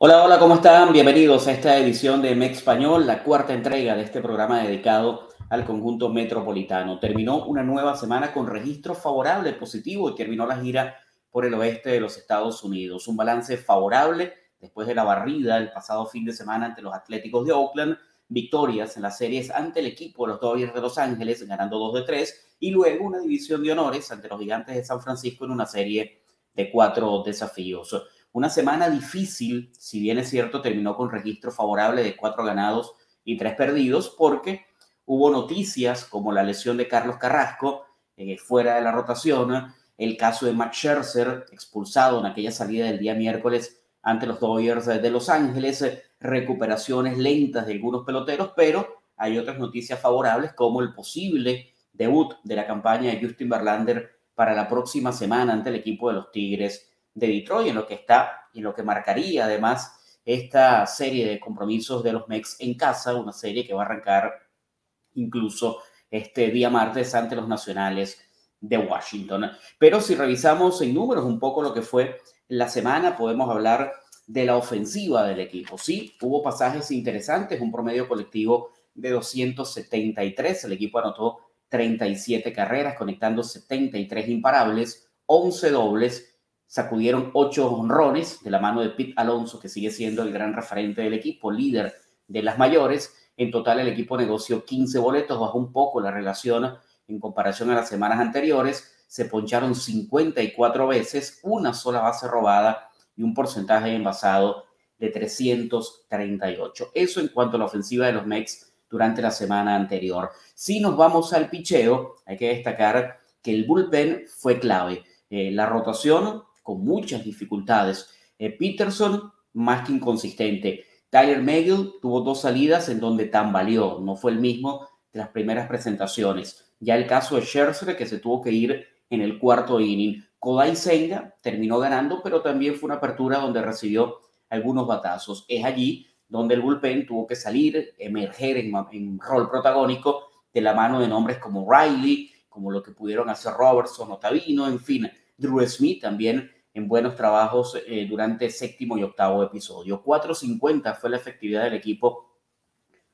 Hola, hola, ¿cómo están? Bienvenidos a esta edición de MEX Español, la cuarta entrega de este programa dedicado al conjunto metropolitano. Terminó una nueva semana con registro favorable, positivo, y terminó la gira por el oeste de los Estados Unidos. Un balance favorable después de la barrida el pasado fin de semana ante los Atléticos de Oakland, victorias en las series ante el equipo de los Dodgers de Los Ángeles, ganando 2-3, y luego una división de honores ante los Gigantes de San Francisco en una serie de 4 desafíos. Una semana difícil, si bien es cierto, terminó con registro favorable de 4 ganados y 3 perdidos, porque hubo noticias como la lesión de Carlos Carrasco fuera de la rotación, el caso de Max Scherzer expulsado en aquella salida del día miércoles ante los Dodgers de Los Ángeles, recuperaciones lentas de algunos peloteros, pero hay otras noticias favorables como el posible debut de la campaña de Justin Verlander para la próxima semana ante el equipo de los Tigres de Detroit, en lo que está y en lo que marcaría además esta serie de compromisos de los Mex en casa, una serie que va a arrancar incluso este día martes ante los Nacionales de Washington. Pero si revisamos en números un poco lo que fue la semana, podemos hablar de la ofensiva del equipo. Sí, hubo pasajes interesantes, un promedio colectivo de 273, el equipo anotó 37 carreras, conectando 73 imparables, 11 dobles, sacudieron 8 honrones de la mano de Pete Alonso, que sigue siendo el gran referente del equipo, líder de las mayores. En total, el equipo negoció 15 boletos, bajó un poco la relación en comparación a las semanas anteriores. Se poncharon 54 veces, una sola base robada y un porcentaje de envasado de 338. Eso en cuanto a la ofensiva de los Mex durante la semana anterior. Si nos vamos al picheo, hay que destacar que el bullpen fue clave. La rotación con muchas dificultades. Peterson, más que inconsistente. Tyler Megill tuvo 2 salidas en donde tambaleó, no fue el mismo de las primeras presentaciones. Ya el caso de Scherzer, que se tuvo que ir en el cuarto inning. Kodai Senga terminó ganando, pero también fue una apertura donde recibió algunos batazos. Es allí donde el bullpen tuvo que salir, emerger en rol protagónico de la mano de nombres como Riley, como lo que pudieron hacer Robertson, Ottavino, en fin. Drew Smith también en buenos trabajos durante séptimo y octavo episodio. 4.50 fue la efectividad del equipo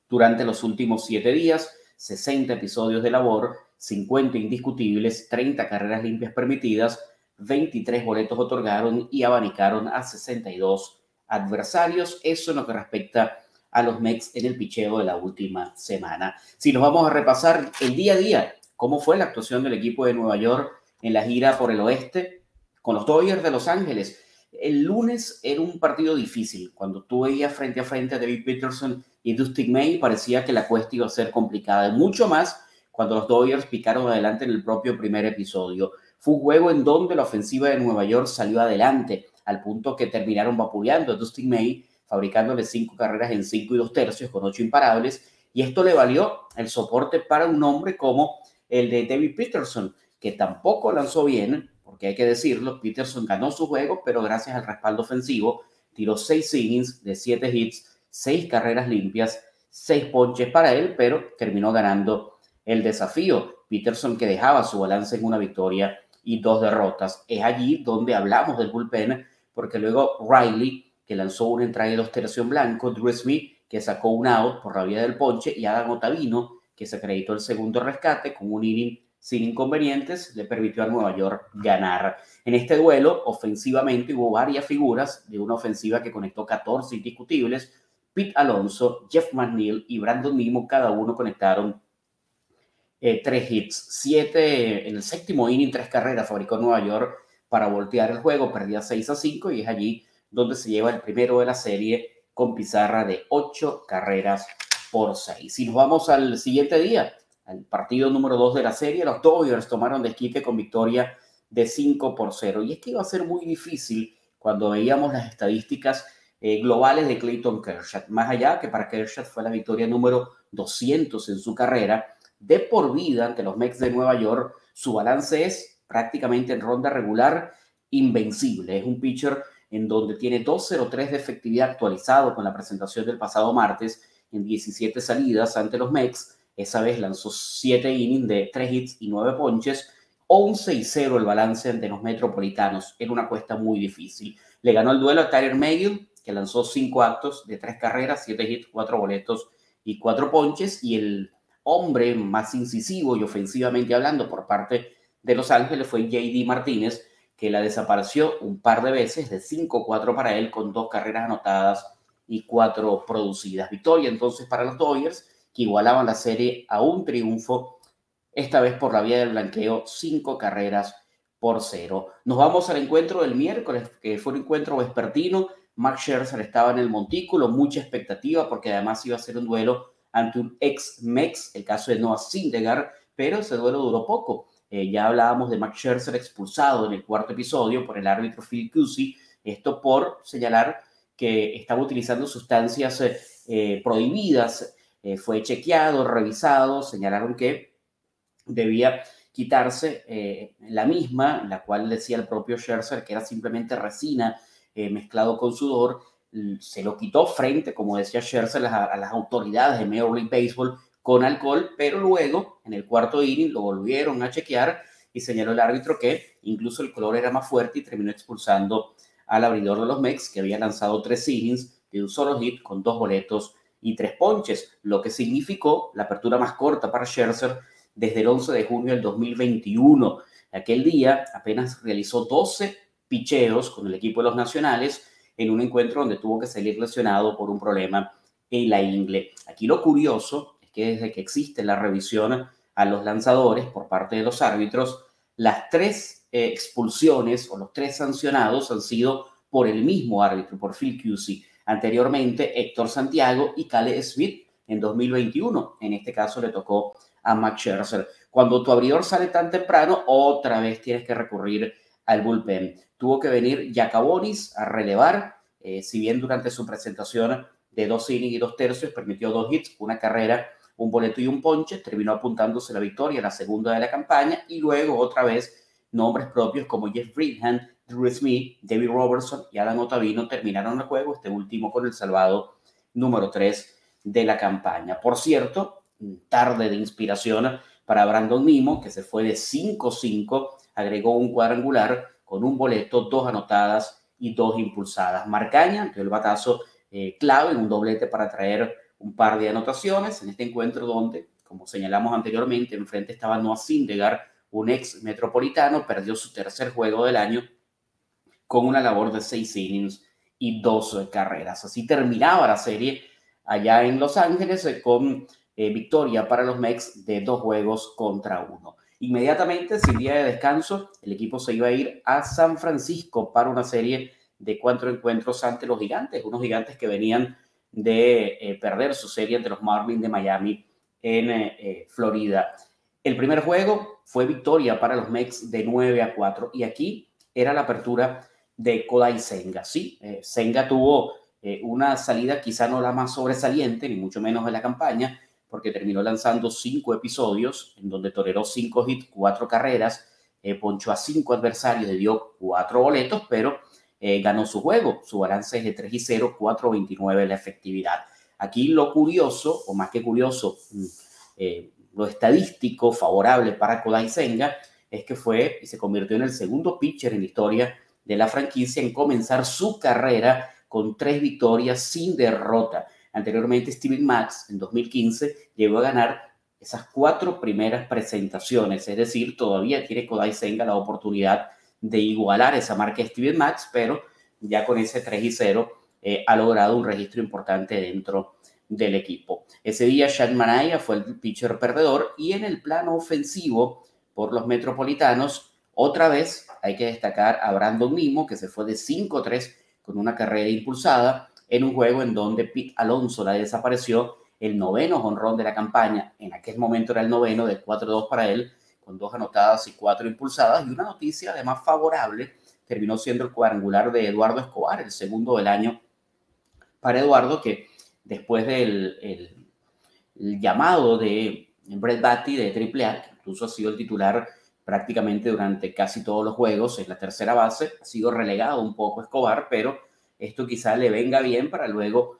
durante los últimos 7 días, 60 episodios de labor, 50 indiscutibles, 30 carreras limpias permitidas, 23 boletos otorgaron y abanicaron a 62 adversarios. Eso en lo que respecta a los Mets en el picheo de la última semana. Si nos vamos a repasar el día a día, cómo fue la actuación del equipo de Nueva York en la gira por el oeste con los Dodgers de Los Ángeles. El lunes era un partido difícil. Cuando tú veías frente a frente a David Peterson y Dustin May, parecía que la cuesta iba a ser complicada. Y mucho más cuando los Dodgers picaron adelante en el propio primer episodio. Fue un juego en donde la ofensiva de Nueva York salió adelante, al punto que terminaron vapuleando a Dustin May, fabricándole 5 carreras en 5 y 2 tercios con 8 imparables. Y esto le valió el soporte para un hombre como el de David Peterson, que tampoco lanzó bien, porque hay que decirlo, Peterson ganó su juego, pero gracias al respaldo ofensivo, tiró 6 innings de 7 hits, 6 carreras limpias, 6 ponches para él, pero terminó ganando el desafío. Peterson, que dejaba su balance en una victoria y 2 derrotas. Es allí donde hablamos del bullpen, porque luego Riley, que lanzó una entrada de 2 tercios en blanco, Drew Smith, que sacó un out por la vía del ponche, y Adam Ottavino, que se acreditó el segundo rescate con un inning sin inconvenientes, le permitió a Nueva York ganar. En este duelo, ofensivamente, hubo varias figuras de una ofensiva que conectó 14 indiscutibles. Pete Alonso, Jeff McNeil y Brandon Nimmo, cada uno conectaron 3 hits. 7 en el séptimo inning, 3 carreras fabricó Nueva York para voltear el juego, perdía 6-5 y es allí donde se lleva el primero de la serie con pizarra de 8 carreras por 6. Si nos vamos al siguiente día, al partido número 2 de la serie, los Dodgers tomaron desquite con victoria de 5-0. Y es que iba a ser muy difícil cuando veíamos las estadísticas globales de Clayton Kershaw. Más allá que para Kershaw fue la victoria número 200 en su carrera, de por vida ante los Mets de Nueva York, su balance es prácticamente en ronda regular invencible. Es un pitcher en donde tiene 2.03 de efectividad actualizado con la presentación del pasado martes en 17 salidas ante los Mets. Esa vez lanzó 7 innings de 3 hits y 9 ponches. 11-0 el balance ante los Metropolitanos. Era una cuesta muy difícil. Le ganó el duelo a Tyler Megill, que lanzó 5 actos de 3 carreras, 7 hits, 4 boletos y 4 ponches. Y el hombre más incisivo y ofensivamente hablando por parte de Los Ángeles fue J.D. Martínez, que la desapareció un par de veces, de 5-4 para él, con 2 carreras anotadas y 4 producidas. Victoria entonces para los Dodgers, que igualaban la serie a un triunfo, esta vez por la vía del blanqueo, 5-0. Nos vamos al encuentro del miércoles, que fue un encuentro vespertino. Max Scherzer estaba en el montículo, mucha expectativa, porque además iba a ser un duelo ante un ex-Mex, el caso de Noah Syndergaard, pero ese duelo duró poco. Ya hablábamos de Max Scherzer expulsado en el cuarto episodio por el árbitro Phil Cuzzi, esto por señalar que estaba utilizando sustancias prohibidas. Fue chequeado, revisado, señalaron que debía quitarse la misma, la cual decía el propio Scherzer que era simplemente resina mezclado con sudor. Se lo quitó frente, como decía Scherzer, a las autoridades de Major League Baseball con alcohol, pero luego en el cuarto inning lo volvieron a chequear y señaló el árbitro que incluso el color era más fuerte y terminó expulsando al abridor de los Mets, que había lanzado 3 innings de un solo hit con 2 boletos y 3 ponches, lo que significó la apertura más corta para Scherzer desde el 11 de junio del 2021. Aquel día apenas realizó 12 picheos con el equipo de los Nacionales en un encuentro donde tuvo que salir lesionado por un problema en la ingle. Aquí lo curioso es que desde que existe la revisión a los lanzadores por parte de los árbitros, las 3 expulsiones o los 3 sancionados han sido por el mismo árbitro, por Phil Cuzzi. Anteriormente, Héctor Santiago y Caleb Smith en 2021. En este caso le tocó a Max Scherzer. Cuando tu abridor sale tan temprano, otra vez tienes que recurrir al bullpen. Tuvo que venir Jacabonis a relevar, si bien durante su presentación de 2 innings y 2 tercios permitió 2 hits, una carrera, un boleto y un ponche, terminó apuntándose la victoria, la segunda de la campaña, y luego otra vez nombres propios como Jeff Bridham, Drew Smith, David Robertson y Adam Ottavino terminaron el juego, este último con el salvado número 3 de la campaña. Por cierto, tarde de inspiración para Brandon Nimmo, que se fue de 5-5, agregó un cuadrangular con un boleto, 2 anotadas y 2 impulsadas. Marcaña dio el batazo clave en un doblete para traer un par de anotaciones en este encuentro donde, como señalamos anteriormente, enfrente estaba Noah Syndergaard, un ex metropolitano, perdió su tercer juego del año con una labor de 6 innings y 2 carreras. Así terminaba la serie allá en Los Ángeles con victoria para los Mets de 2-1. Inmediatamente, sin día de descanso, el equipo se iba a ir a San Francisco para una serie de 4 encuentros ante los Gigantes, unos Gigantes que venían de perder su serie ante los Marlins de Miami en Florida. El primer juego fue victoria para los Mets de 9-4 y aquí era la apertura de Kodai Senga. Sí, Senga tuvo una salida quizá no la más sobresaliente, ni mucho menos de la campaña, porque terminó lanzando 5 episodios en donde toleró 5 hits, 4 carreras, ponchó a 5 adversarios, le dio 4 boletos, pero ganó su juego. Su balance es de 3-0, 4.29 la efectividad. Aquí lo curioso, o más que curioso, lo estadístico favorable para Kodai Senga es que fue y se convirtió en el segundo pitcher en la historia de la franquicia en comenzar su carrera con 3 victorias sin derrota. Anteriormente, Steven Matz en 2015 llegó a ganar esas 4 primeras presentaciones, es decir, todavía tiene Kodai Senga la oportunidad de igualar esa marca de Steven Matz, pero ya con ese 3-0 ha logrado un registro importante dentro del equipo. Ese día, Sean Manaea fue el pitcher perdedor y en el plano ofensivo por los Metropolitanos, otra vez hay que destacar a Brandon Nimmo, que se fue de 5-3 con una carrera impulsada en un juego en donde Pete Alonso la desapareció, el 9º jonrón de la campaña, en aquel momento era el 9º, de 4-2 para él, con 2 anotadas y 4 impulsadas, y una noticia además favorable, terminó siendo el cuadrangular de Eduardo Escobar, el segundo del año para Eduardo, que después del el llamado de Brett Baty de AAA, que incluso ha sido el titular prácticamente durante casi todos los juegos en la tercera base, ha sido relegado un poco Escobar, pero esto quizá le venga bien para luego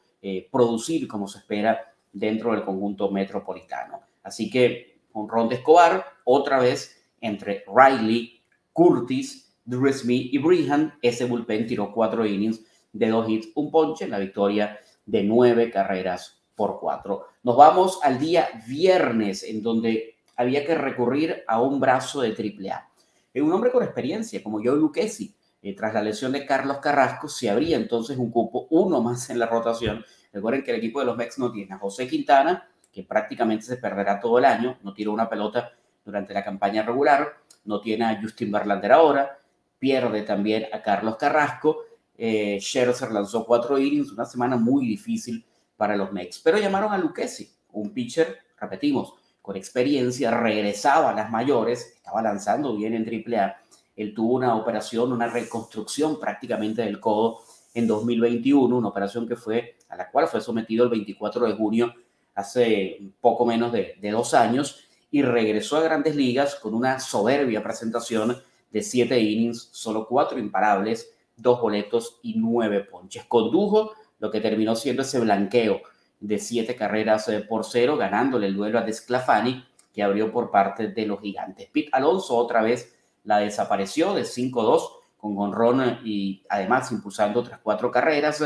producir como se espera dentro del conjunto metropolitano. Así que jonrón de Escobar, otra vez entre Riley, Curtis, Drew Smith y Bridham. Ese bullpen tiró 4 innings de 2 hits, un ponche en la victoria de 9 carreras por 4. Nos vamos al día viernes, en donde había que recurrir a un brazo de AAA. Un hombre con experiencia, como Joe Lucchesi, tras la lesión de Carlos Carrasco, se abría entonces un cupo, uno más en la rotación. Recuerden que el equipo de los Mets no tiene a José Quintana, que prácticamente se perderá todo el año, no tiró una pelota durante la campaña regular, no tiene a Justin Verlander ahora, pierde también a Carlos Carrasco. Scherzer lanzó 4 innings, una semana muy difícil para los Mets, pero llamaron a Lucchesi, un pitcher, repetimos, con experiencia, regresaba a las mayores, estaba lanzando bien en AAA. Él tuvo una operación, una reconstrucción prácticamente del codo en 2021, una operación a la cual fue sometido el 24 de junio, hace poco menos de 2 años, y regresó a Grandes Ligas con una soberbia presentación de 7 innings, solo 4 imparables, 2 boletos y 9 ponches. Condujo lo que terminó siendo ese blanqueo de 7 carreras por 0, ganándole el duelo a Desclafani, que abrió por parte de los Gigantes. Pete Alonso otra vez la desapareció de 5-2 con jonrón y además impulsando otras 4 carreras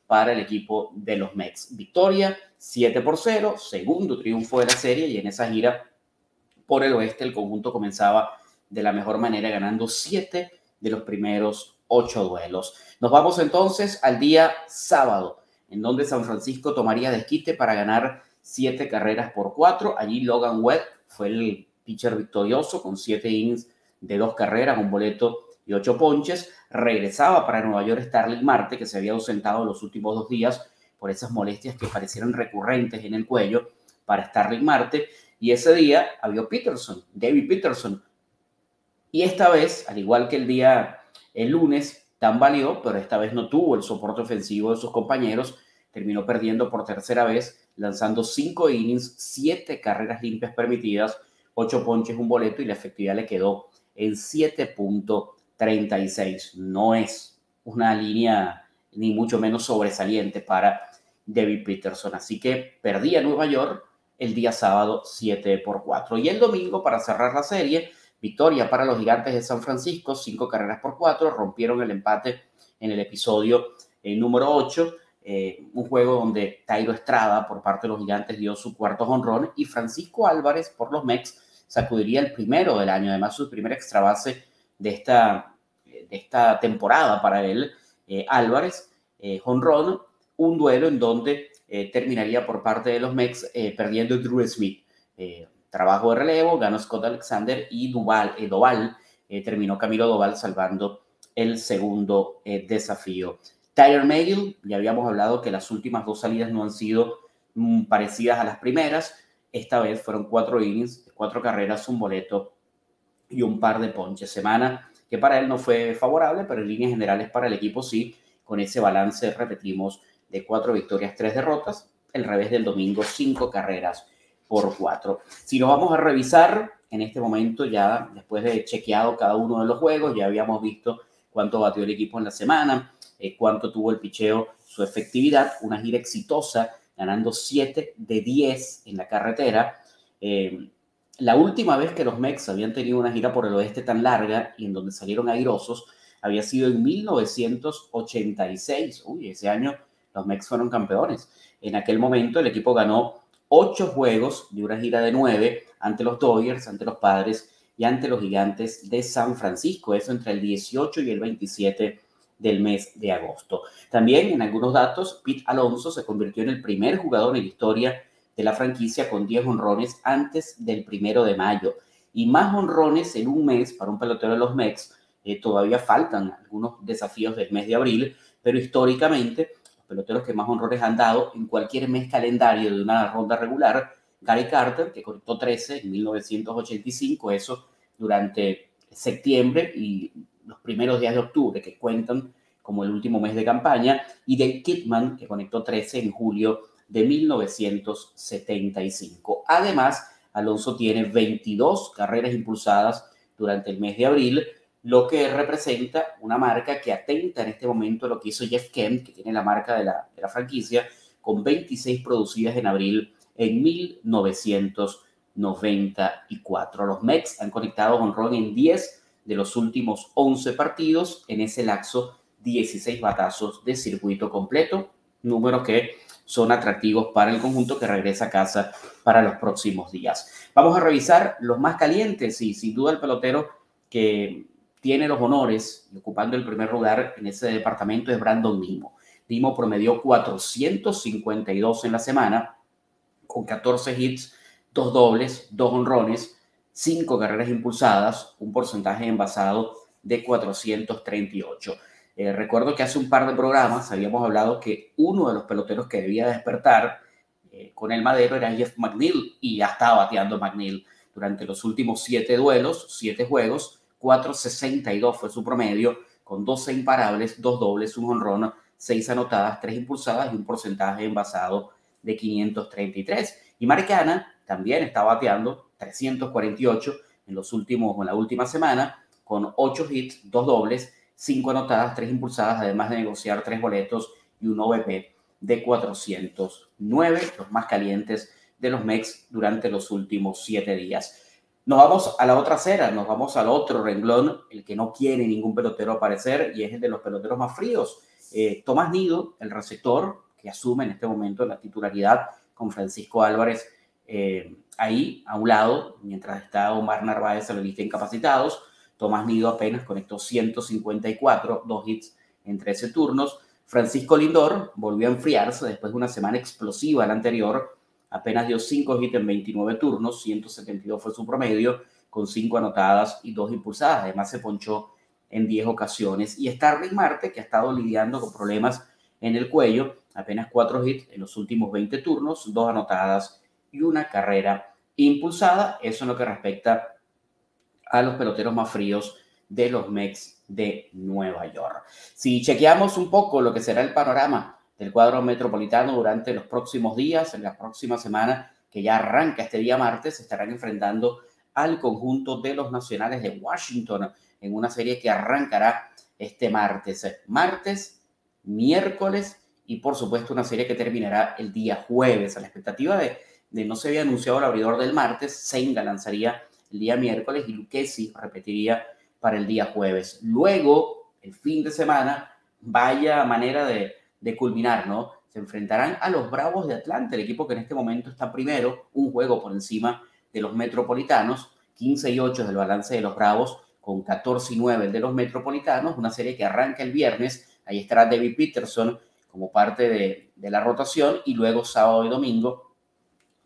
para el equipo de los Mets. Victoria 7-0, segundo triunfo de la serie, y en esa gira por el oeste el conjunto comenzaba de la mejor manera, ganando 7 de los primeros 8 duelos. Nos vamos entonces al día sábado, en donde San Francisco tomaría desquite para ganar 7 carreras por 4. Allí Logan Webb fue el pitcher victorioso con 7 innings de 2 carreras, un boleto y 8 ponches. Regresaba para Nueva York Starling Marte, que se había ausentado los últimos 2 días por esas molestias que parecieron recurrentes en el cuello para Starling Marte. Y ese día había David Peterson. Y esta vez, al igual que el lunes, tambaleó, pero esta vez no tuvo el soporte ofensivo de sus compañeros. Terminó perdiendo por tercera vez, lanzando 5 innings, 7 carreras limpias permitidas, 8 ponches, un boleto, y la efectividad le quedó en 7.36. No es una línea ni mucho menos sobresaliente para David Peterson. Así que perdía Nueva York el día sábado 7-4. Y el domingo, para cerrar la serie, victoria para los Gigantes de San Francisco, 5 carreras por 4, rompieron el empate en el episodio número 8, un juego donde Thairo Estrada por parte de los Gigantes dio su 4º jonrón, y Francisco Álvarez por los Mets sacudiría el primero del año, además su primera extra base de esta temporada para él. Álvarez, jonrón, un duelo en donde terminaría por parte de los Mets perdiendo Drew Smith. Trabajo de relevo, ganó Scott Alexander, y Doval terminó Camilo Doval salvando el segundo desafío. Tyler Megill, ya habíamos hablado que las últimas 2 salidas no han sido parecidas a las primeras. Esta vez fueron 4 innings, 4 carreras, un boleto y un par de ponches. Semana que para él no fue favorable, pero en líneas generales para el equipo sí, con ese balance, repetimos, de 4 victorias, 3 derrotas. El revés del domingo, 5 carreras por 4. Si nos vamos a revisar en este momento, ya después de chequeado cada uno de los juegos, ya habíamos visto cuánto batió el equipo en la semana, cuánto tuvo el picheo, su efectividad, una gira exitosa, ganando 7 de 10 en la carretera. La última vez que los Mets habían tenido una gira por el oeste tan larga y en donde salieron airosos había sido en 1986. Ese año los Mets fueron campeones. En aquel momento el equipo ganó 8 juegos de una gira de 9 ante los Dodgers, ante los Padres y ante los Gigantes de San Francisco. Eso entre el 18 y el 27 del mes de agosto. También, en algunos datos, Pete Alonso se convirtió en el primer jugador en la historia de la franquicia con 10 jonrones antes del 1 de mayo. Y más jonrones en un mes para un pelotero de los Mets. Todavía faltan algunos desafíos del mes de abril, pero históricamente los peloteros que más jonrones han dado en cualquier mes calendario de una ronda regular: Gary Carter, que conectó 13 en 1985, eso durante septiembre y los primeros días de octubre, que cuentan como el último mes de campaña, y Dave Kidman, que conectó 13 en julio de 1975. Además, Alonso tiene 22 carreras impulsadas durante el mes de abril, lo que representa una marca que atenta en este momento a lo que hizo Jeff Kent, que tiene la marca de la franquicia, con 26 producidas en abril en 1994. Los Mets han conectado jonrón en 10 de los últimos 11 partidos en ese lapso 16 batazos de circuito completo, números que son atractivos para el conjunto que regresa a casa para los próximos días. Vamos a revisar los más calientes y sin duda el pelotero que tiene los honores y ocupando el primer lugar en ese departamento es Brandon Nimmo. Nimmo promedió 452 en la semana con 14 hits, 2 dobles, 2 honrones, 5 carreras impulsadas, un porcentaje envasado de 438. Recuerdo que hace un par de programas habíamos hablado que uno de los peloteros que debía despertar con el madero era Jeff McNeil y ya estaba bateando McNeil durante los últimos 7 duelos, 7 juegos, 4.62 fue su promedio con 12 imparables, 2 dobles, 1 honrón, 6 anotadas, 3 impulsadas y un porcentaje envasado de 533. Y Mark Canha también está bateando 348 en la última semana con 8 hits, 2 dobles, 5 anotadas, 3 impulsadas, además de negociar 3 boletos y un OVP de 409, los más calientes de los Mex durante los últimos 7 días. Nos vamos a la otra acera, nos vamos al otro renglón, el que no quiere ningún pelotero aparecer y es el de los peloteros más fríos. Tomás Nido, el receptor, que asume en este momento la titularidad con Francisco Álvarez ahí a un lado, mientras está Omar Narváez en la lista de incapacitados. Tomás Nido apenas conectó 154, 2 hits en 13 turnos. Francisco Lindor volvió a enfriarse después de una semana explosiva la anterior. Apenas dio 5 hits en 29 turnos, 172 fue su promedio, con 5 anotadas y 2 impulsadas. Además se ponchó en 10 ocasiones. Y Starling Marte, que ha estado lidiando con problemas en el cuello, apenas 4 hits en los últimos 20 turnos, 2 anotadas y una carrera impulsada. Eso en lo que respecta a los peloteros más fríos de los Mets de Nueva York. Si chequeamos un poco lo que será el panorama del cuadro metropolitano durante los próximos días, en la próxima semana que ya arranca este día martes, se estarán enfrentando al conjunto de los Nacionales de Washington en una serie que arrancará este martes, miércoles y por supuesto una serie que terminará el día jueves. A la expectativa de no se había anunciado el abridor del martes, Senga lanzaría el día miércoles y Lucchesi repetiría para el día jueves. Luego, el fin de semana, vaya manera de culminar, ¿no? Se enfrentarán a los Bravos de Atlanta, el equipo que en este momento está primero, un juego por encima de los Metropolitanos, 15-8 del balance de los Bravos, con 14-9 el de los Metropolitanos, una serie que arranca el viernes. Ahí estará David Peterson como parte de la rotación y luego sábado y domingo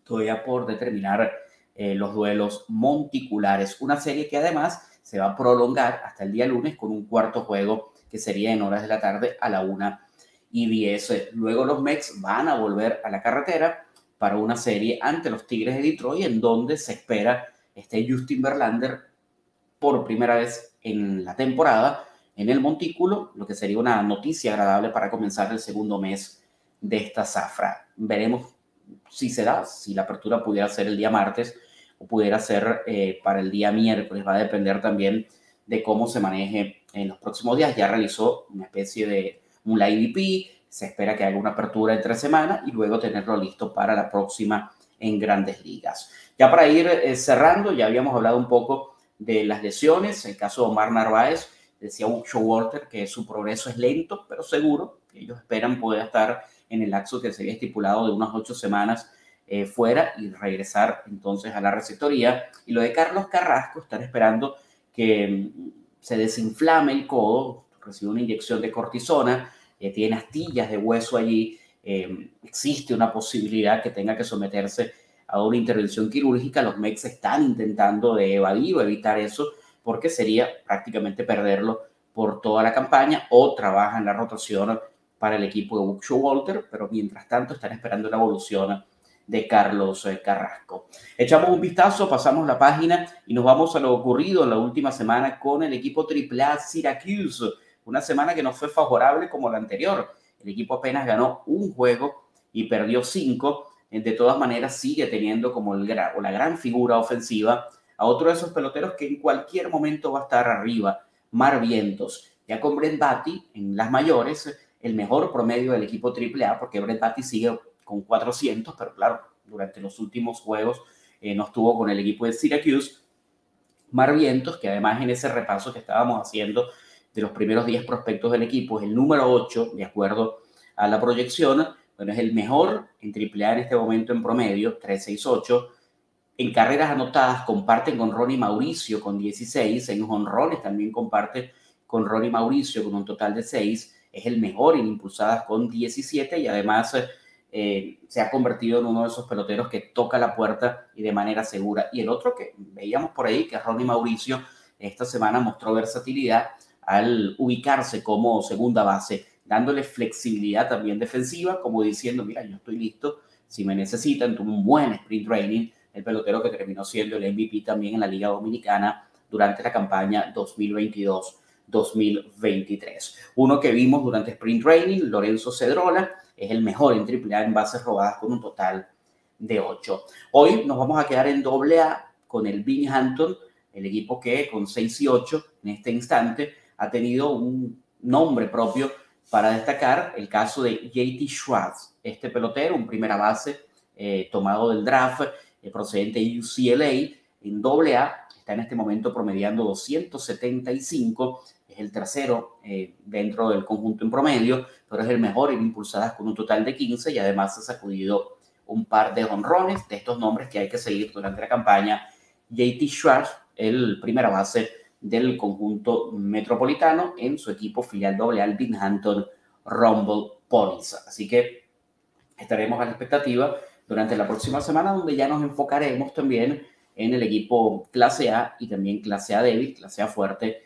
todavía por determinar los duelos monticulares. Una serie que además se va a prolongar hasta el día lunes con un cuarto juego que sería en horas de la tarde a la 1:10. Luego los Mets van a volver a la carretera para una serie ante los Tigres de Detroit en donde se espera esté Justin Verlander por primera vez en la temporada en el montículo, lo que sería una noticia agradable para comenzar el segundo mes de esta zafra. Veremos si se da, si la apertura pudiera ser el día martes o pudiera ser para el día miércoles. Va a depender también de cómo se maneje en los próximos días. Ya realizó una especie de un live EP, se espera que haga una apertura entre semana y luego tenerlo listo para la próxima en Grandes Ligas. Ya para ir cerrando, ya habíamos hablado un poco de las lesiones. El caso de Omar Narváez, decía Buck Showalter que su progreso es lento, pero seguro. Ellos esperan poder estar en el lapso que se había estipulado de unas 8 semanas fuera y regresar entonces a la receptoría. Y lo de Carlos Carrasco, están esperando que se desinflame el codo, recibe una inyección de cortisona, tiene astillas de hueso allí, existe una posibilidad que tenga que someterse a una intervención quirúrgica. Los Mets están intentando de evadir o evitar eso porque sería prácticamente perderlo por toda la campaña, o trabaja en la rotación para el equipo de Buck Showalter, pero mientras tanto están esperando la evolución de Carlos Carrasco. Echamos un vistazo, pasamos la página y nos vamos a lo ocurrido en la última semana con el equipo AAA Syracuse. Una semana que no fue favorable como la anterior. El equipo apenas ganó un juego y perdió 5. De todas maneras, sigue teniendo como la gran figura ofensiva a otro de esos peloteros que en cualquier momento va a estar arriba, Mar Vientos. Ya con Brett Baty en las mayores, el mejor promedio del equipo AAA, porque Brett Baty sigue con 400, pero claro, durante los últimos juegos no estuvo con el equipo de Syracuse. Mar Vientos, que además en ese repaso que estábamos haciendo de los primeros 10 prospectos del equipo, es el número 8, de acuerdo a la proyección. Bueno, es el mejor en AAA en este momento en promedio, 3.68. En carreras anotadas comparten con Ronnie Mauricio con 16. En jonrones también comparte con Ronnie Mauricio con un total de 6. Es el mejor en impulsadas con 17 y además se ha convertido en uno de esos peloteros que toca la puerta y de manera segura. Y el otro que veíamos por ahí, que es Ronnie Mauricio, esta semana mostró versatilidad al ubicarse como segunda base, dándole flexibilidad también defensiva, como diciendo, mira, yo estoy listo, si me necesitan, tuvo un buen sprint training, el pelotero que terminó siendo el MVP también en la Liga Dominicana durante la campaña 2022-2023. Uno que vimos durante sprint training, Lorenzo Cedrola, es el mejor en AAA en bases robadas con un total de 8. Hoy nos vamos a quedar en AA con el Binghamton, el equipo que con 6 y 8 en este instante ha tenido un nombre propio para destacar, el caso de JT Schwartz, este pelotero, un primera base tomado del draft, procedente de UCLA, en AA, está en este momento promediando 275, es el tercero dentro del conjunto en promedio, pero es el mejor en impulsadas con un total de 15 y además ha sacudido un par de jonrones de estos nombres que hay que seguir durante la campaña. JT Schwartz, el primera base del conjunto metropolitano en su equipo filial AA, el Binghamton Rumble Ponies. Así que estaremos a la expectativa durante la próxima semana, donde ya nos enfocaremos también en el equipo clase A y también clase A débil, clase A fuerte,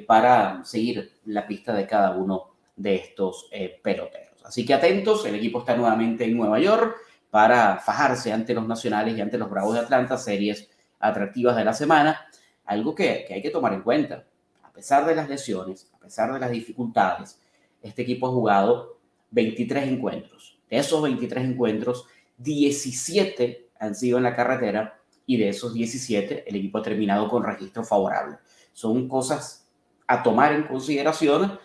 para seguir la pista de cada uno de estos peloteros. Así que atentos, el equipo está nuevamente en Nueva York para fajarse ante los nacionales y ante los Bravos de Atlanta, series atractivas de la semana. Algo que hay que tomar en cuenta, a pesar de las lesiones, a pesar de las dificultades, este equipo ha jugado 23 encuentros. De esos 23 encuentros, 17 han sido en la carretera y de esos 17 el equipo ha terminado con registro favorable. Son cosas a tomar en consideración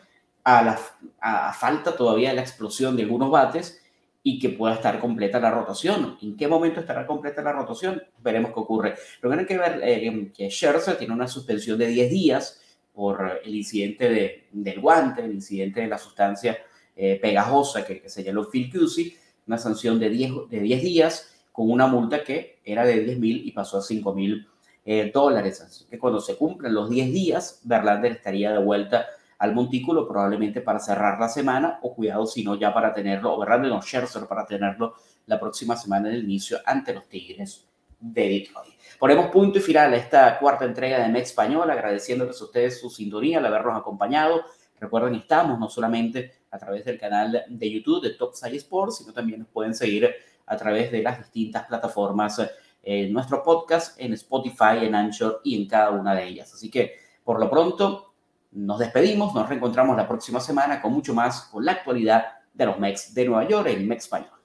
a falta todavía de la explosión de algunos bates y que pueda estar completa la rotación. ¿En qué momento estará completa la rotación? Veremos qué ocurre. Lo que hay que ver que Scherzer tiene una suspensión de 10 días por el incidente del guante, el incidente de la sustancia pegajosa que señaló Phil Cusey, una sanción de 10 días con una multa que era de $10,000 y pasó a $5,000. Así que cuando se cumplen los 10 días, Verlander estaría de vuelta al montículo, probablemente para cerrar la semana, o cuidado, si no, ya para tenerlo, o Verlander o Scherzer para tenerlo la próxima semana en el inicio ante los Tigres de Detroit. Ponemos punto y final a esta cuarta entrega de MEX Español, agradeciéndoles a ustedes su sintonía, al habernos acompañado. Recuerden, estamos no solamente a través del canal de YouTube de Top Side Sports, sino también nos pueden seguir a través de las distintas plataformas, nuestro podcast en Spotify, en Anchor y en cada una de ellas. Así que, por lo pronto, nos despedimos, nos reencontramos la próxima semana con mucho más, con la actualidad de los Mets de Nueva York, el MEX Español.